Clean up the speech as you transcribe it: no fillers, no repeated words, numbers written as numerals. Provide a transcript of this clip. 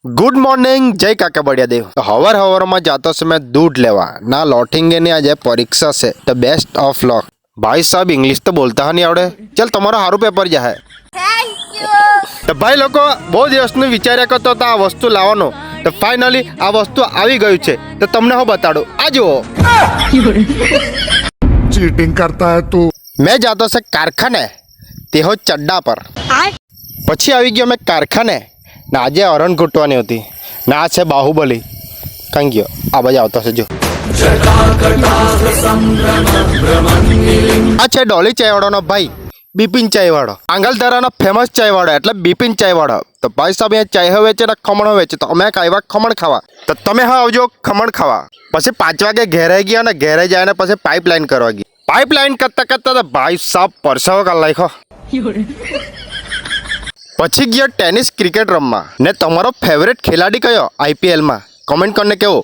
Good morning जय काका बढ़िया देव। तो हवर हवर में जाता से मैं दूध लेवा ना लौटेंगे नहीं, आज परीक्षा से तो बेस्ट ऑफ लक। भाई साहब इंग्लिश तो बोलता है नहीं आवड़े, चल तुम्हारा हारू पेपर जाए। तो भाई लोग बहुत दिवस विचार करता था आ वस्तु लावनो, तो फाइनली आ वस्तु આવી ગયું છે। तो તમને હું बताड़ू आ जुओ। चीटिंग करता है तू। मैं जातो से कारखाने ते हो चड्डा पर, પછી આવી ગયો मैं कारखाने ને આજે અરણ કૂટવાની હતી ને આ છે બાહુબલી કંઈ ગયો આ બાજુ આવતો છે જો આ છે ડોલી ચાયવાળાનો ભાઈ બિપિન ચાયવાળો, આંગલધારાનો ફેમસ ચાયવાળો એટલે બિપિન ચાયવાળો। તો ભાઈ સાહેબ અહીંયા ચાય વેચે ને ખમણ વેચે, તો અમે આવ્યા ખમણ ખાવા, તો તમે હા આવજો ખમણ ખાવા। પછી 5 વાગે ઘેરે ગયા ને ઘેરે જાય ને પછી પાઇપલાઇન કરવા ગઈ। પાઇપલાઇન કરતા કરતા તો ભાઈ સાહેબ પરસાવો કરી નાખ્યો। પછી ગયો ટેનિસ ક્રિકેટ રમવા ને તમારો ફેવરેટ ખેલાડી કયો આઈપીએલ માં કમેન્ટ કરીને કહો।